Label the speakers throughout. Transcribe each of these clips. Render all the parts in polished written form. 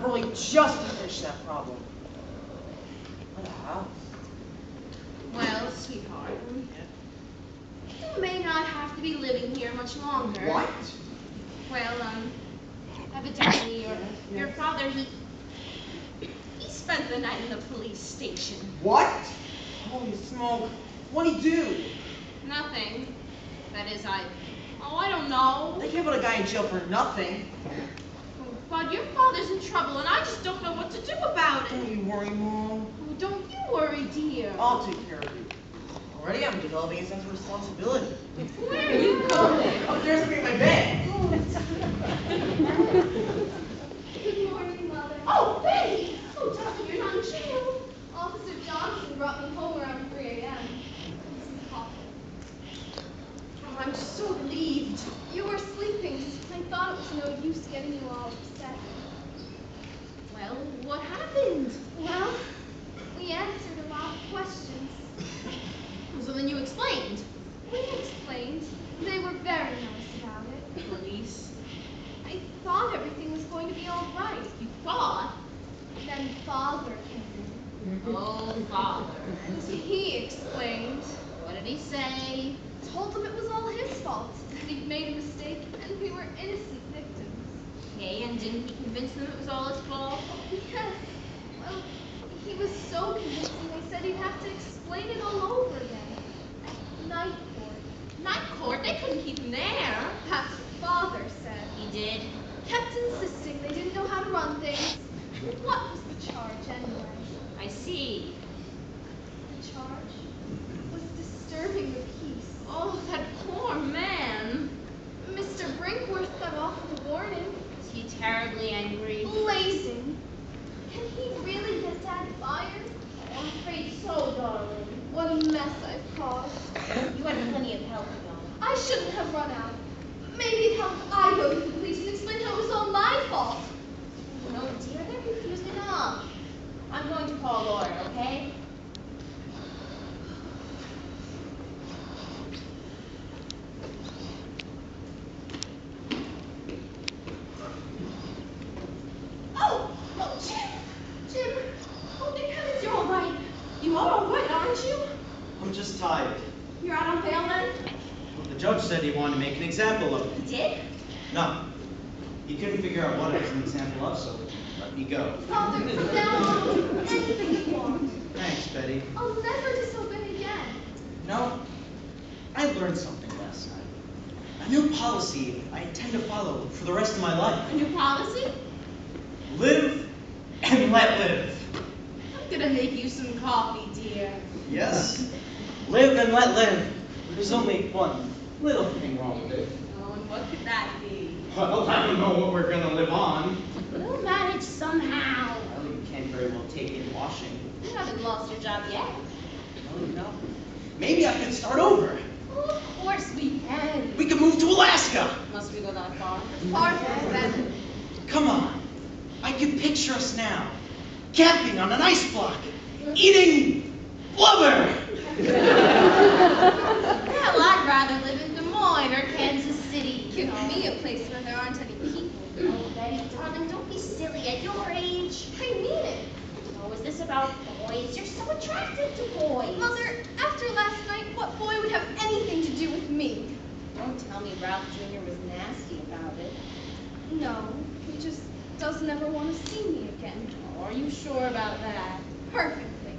Speaker 1: early just to finish that problem. What a house.
Speaker 2: Well, sweetheart, you may not have to be living here much longer.
Speaker 1: What?
Speaker 2: Well, evidently your father, he spent the night in the police station.
Speaker 1: What? Holy smoke. What'd he do?
Speaker 2: Nothing. That is, I don't know.
Speaker 1: They can't put a guy in jail for nothing.
Speaker 2: Oh, Bud, your father's in trouble, and I just don't know what to do about it.
Speaker 1: Don't you worry, Mom.
Speaker 2: Oh, don't you worry, dear.
Speaker 1: I'll take care of you. Already I'm developing a sense of responsibility.
Speaker 2: Where are you going?
Speaker 1: Upstairs to make my bed.
Speaker 3: Good morning, Mother.
Speaker 2: Oh, Betty! Oh, darling, you're not in jail.
Speaker 3: Officer Johnson brought me home around 3 a.m.
Speaker 2: Oh, I'm so relieved.
Speaker 3: You were sleeping. I thought it was no use getting you all upset.
Speaker 2: Well, what happened?
Speaker 3: Well, we answered a lot of questions.
Speaker 2: So then you explained.
Speaker 3: We explained. They were very nice about it.
Speaker 2: Police?
Speaker 3: I thought everything was going to be all right.
Speaker 2: You thought?
Speaker 3: Then Father came in.
Speaker 2: Oh, Father.
Speaker 3: And he explained.
Speaker 2: What did he say?
Speaker 3: Told him it was all his fault. That he'd made a mistake and we were innocent victims.
Speaker 2: Okay, and didn't he convince them it was all his fault?
Speaker 3: Yes. Well, he was so convincing they said he'd have to explain it all over again. At night court.
Speaker 2: Night court? They couldn't keep him there.
Speaker 3: That's what Father said.
Speaker 2: He did.
Speaker 3: Kept insisting they didn't know how to run things. What was the charge anyway?
Speaker 2: I see.
Speaker 3: The charge was disturbing the peace.
Speaker 2: Oh, that poor man.
Speaker 3: Mr. Brinkworth got off with a warning.
Speaker 2: Was he terribly angry?
Speaker 3: Blazing. Can he really get Dad fired?
Speaker 2: Oh, I'm afraid so, darling.
Speaker 3: What a mess I've caused.
Speaker 2: You had plenty of help, though.
Speaker 3: I shouldn't have run out. Maybe it helped I go to the police and explain how it was all my fault.
Speaker 2: No, dear, they're confused enough. I'm going to call a lawyer, okay? Oh, Jim! Jim! Oh, thank heavens you're all right. You are all right, aren't you?
Speaker 4: I'm just tired.
Speaker 2: You're out on bail then?
Speaker 4: Well, the judge said he wanted to make an example of me.
Speaker 2: He did?
Speaker 4: No. He couldn't figure out what I was an example of, so let me go.
Speaker 3: Father, from now on, I'll do anything you want.
Speaker 4: Thanks, Betty.
Speaker 3: I'll never disobey again.
Speaker 4: No, I learned something last night. A new policy I intend to follow for the rest of my life.
Speaker 2: A new policy?
Speaker 4: Live and let live.
Speaker 2: I'm gonna make you some coffee, dear.
Speaker 4: Yes? Live and let live. There's only one little thing wrong with it.
Speaker 2: Oh, and what could that be?
Speaker 4: Well, I don't know what we're gonna live on.
Speaker 2: We'll manage somehow.
Speaker 4: Well, you can't very well take in washing.
Speaker 2: You haven't lost your job yet.
Speaker 4: Oh, no. Maybe I could start over.
Speaker 2: Oh, of course we can.
Speaker 4: We could move to Alaska.
Speaker 2: Must we go that far?
Speaker 3: Farther than
Speaker 4: Come on. I can picture us now. Camping on an ice block. Eating blubber.
Speaker 2: Well, I'd rather live in Des Moines or Kansas City.
Speaker 3: give me a place where there aren't any people.
Speaker 2: Oh, Betty, darling, don't be silly at your age.
Speaker 3: I mean it.
Speaker 2: Oh, is this about boys? You're so attracted to boys.
Speaker 3: Mother, after last night, what boy would have anything to do with me?
Speaker 2: Don't tell me Ralph Jr. was nasty about it.
Speaker 3: No, he just doesn't ever want to see me again.
Speaker 2: Oh, are you sure about that?
Speaker 3: Perfectly.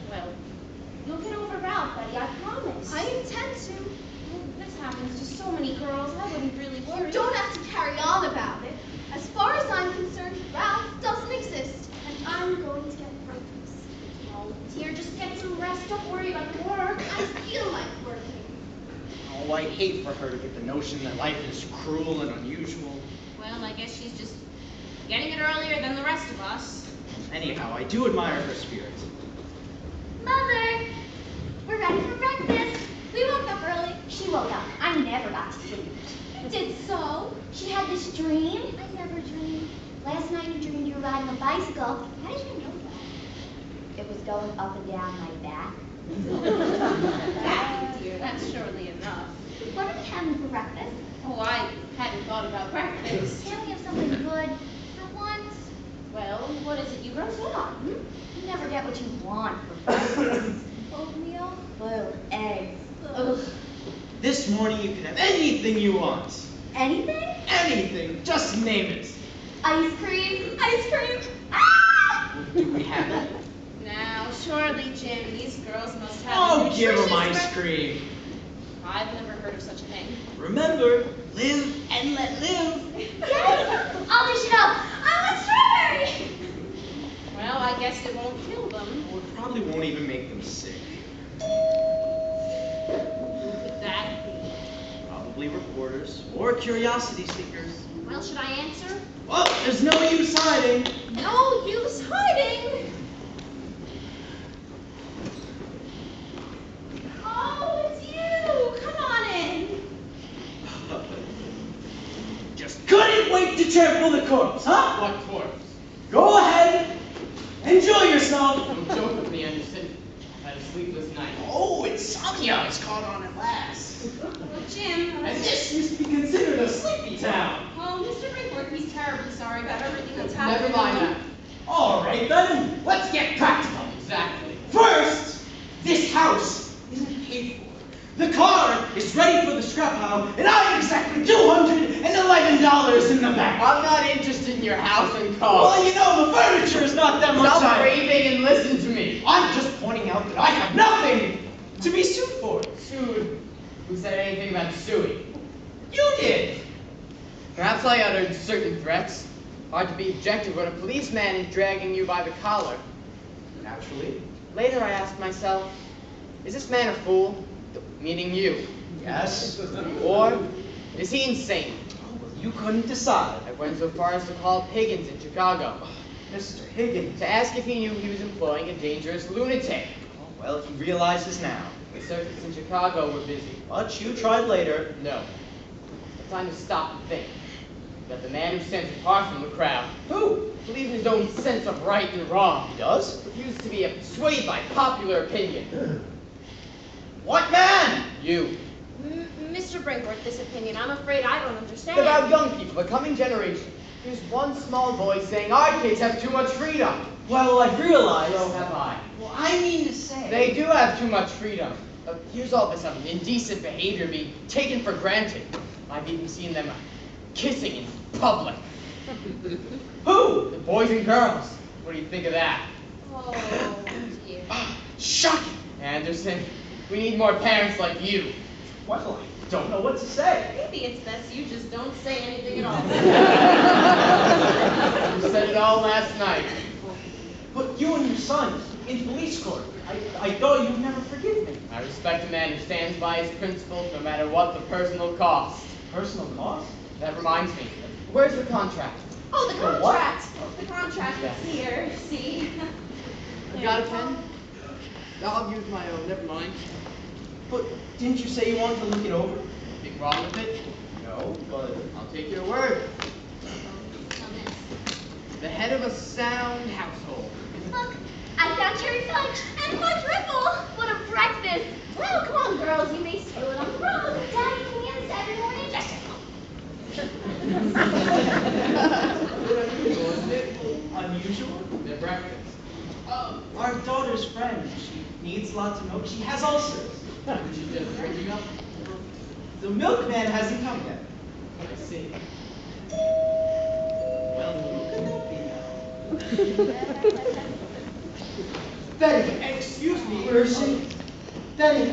Speaker 2: Well, you'll get over Ralph, Betty, I promise.
Speaker 3: I intend to.
Speaker 2: Well, this happens to so many girls. I wouldn't really worry.
Speaker 3: You don't have to carry on about it. As far as I'm concerned, Ralph doesn't exist, and I'm going to get Perkins.
Speaker 2: Oh, dear, just get some rest. Don't worry about work.
Speaker 3: I feel like working.
Speaker 4: Oh, I'd hate for her to get the notion that life is cruel and unusual.
Speaker 2: Well, I guess she's just getting it earlier than the rest of us.
Speaker 4: Anyhow, I do admire her spirit.
Speaker 5: Mother! We're ready for breakfast.
Speaker 3: We woke up early.
Speaker 5: She woke up. I never got to sleep.
Speaker 3: You did so.
Speaker 5: She had this dream. I never dreamed. Last night you dreamed you were riding a bicycle. How did you know that? It was going up and down my back.
Speaker 2: Jacky, dear, that's surely enough.
Speaker 5: What are we having for breakfast?
Speaker 2: Oh, I hadn't thought about breakfast.
Speaker 5: Can't we have something good? For once?
Speaker 2: Well, what is it you girls want?
Speaker 5: You never get what you want for breakfast.
Speaker 3: Oatmeal?
Speaker 5: Boiled eggs. Ugh.
Speaker 4: This morning you can have anything you want.
Speaker 5: Anything?
Speaker 4: Anything. Just name it.
Speaker 5: Ice cream. Ice cream. Ah!
Speaker 4: Do we have it?
Speaker 2: Now, surely, Jim, these girls must have a
Speaker 4: Oh, give
Speaker 2: nutritious
Speaker 4: them ice cream.
Speaker 2: I've never heard of such a thing.
Speaker 4: Remember, live and let live.
Speaker 5: Yes! I'll dish it up. I want strawberry.
Speaker 2: Well, I guess it won't kill them.
Speaker 4: Well, it probably won't even make them sick.
Speaker 2: Who could that be?
Speaker 4: Probably reporters or curiosity seekers.
Speaker 2: Well, should I answer?
Speaker 4: Well, there's no use hiding.
Speaker 2: No use hiding! Oh, it's you! Come on in!
Speaker 4: Just couldn't wait to trample the corpse, huh?
Speaker 6: What corpse?
Speaker 4: Go ahead. Enjoy yourself.
Speaker 6: Don't joke with me, Anderson. I had a sleepless night.
Speaker 4: Oh, insomnia is caught on at last.
Speaker 2: Well, Jim,
Speaker 4: And this used to be considered a sleepy town.
Speaker 2: well, Mr. Brinkworth, he's terribly sorry about everything that's happened.
Speaker 6: Never mind that.
Speaker 4: All right, then. Let's get practical.
Speaker 6: Exactly.
Speaker 4: First, this house isn't paid for. The car is ready for the scrap pile, and I have exactly $211 in the bank.
Speaker 6: I'm not interested in your house and car.
Speaker 4: Well, you know, the furniture is not that much.
Speaker 6: Stop raving and listen to me.
Speaker 4: I'm just pointing out that I have nothing to be sued for.
Speaker 6: Sued? Who said anything about suing?
Speaker 4: You did.
Speaker 6: Perhaps I uttered certain threats. Hard to be objective when a policeman is dragging you by the collar.
Speaker 4: Naturally.
Speaker 6: Later I asked myself, is this man a fool? Meaning you.
Speaker 4: Yes.
Speaker 6: Or is he insane?
Speaker 4: Oh, well, you couldn't decide.
Speaker 6: I went so far as to call Higgins in Chicago
Speaker 4: Mr. Higgins.
Speaker 6: to ask if he knew he was employing a dangerous lunatic.
Speaker 4: Oh, well, he realizes now.
Speaker 6: The circuits in Chicago were busy.
Speaker 4: But you tried later.
Speaker 6: No. It's time to stop and think. That the man who stands apart from the crowd,
Speaker 4: Who?
Speaker 6: believes in his own sense of right and wrong,
Speaker 4: He does?
Speaker 6: refuses to be swayed by popular opinion.
Speaker 4: What man?
Speaker 6: You.
Speaker 2: Mr. Brinkworth, this opinion, I'm afraid I don't understand.
Speaker 6: It's about young people, the coming generation. Here's one small voice saying our kids have too much freedom.
Speaker 4: Well, I've realized.
Speaker 6: So have I.
Speaker 4: Well, I mean to say.
Speaker 6: They do have too much freedom. Here's all this indecent behavior being taken for granted. I've even seen them kissing in public.
Speaker 4: Who?
Speaker 6: The boys and girls. What do you think of that?
Speaker 2: Oh, dear.
Speaker 4: Shocking.
Speaker 6: Anderson, we need more parents like you.
Speaker 4: Well, I don't know what to say.
Speaker 2: Maybe it's best you just don't say anything at all.
Speaker 6: You said it all last night.
Speaker 4: But you and your son in police court. I thought you'd never forgive me.
Speaker 6: I respect a man who stands by his principles no matter what the personal cost.
Speaker 4: Personal cost?
Speaker 6: That reminds me. Where's the contract?
Speaker 2: Oh, the
Speaker 4: The what?
Speaker 2: contract. The contract is here, see.
Speaker 6: You got a pen? I'll use my own, never mind.
Speaker 4: But didn't you say you wanted to look it over?
Speaker 6: Anything wrong with it?
Speaker 4: No, but
Speaker 6: I'll take your word. The head of a sound household.
Speaker 5: Look, I found cherry fudge and quadruple. What a breakfast.
Speaker 2: Well, come on, girls, you may spill it on the road.
Speaker 5: Daddy, can we have this every morning?
Speaker 6: Unusual, isn't it?
Speaker 4: unusual.
Speaker 6: The breakfast.
Speaker 4: Our daughter's friend. She needs lots of milk. She has ulcers.
Speaker 6: Which is just drinking up.
Speaker 4: The milkman hasn't come yet.
Speaker 6: I see.
Speaker 4: Well, who could that be now? Betty, excuse me. Where is she? Betty.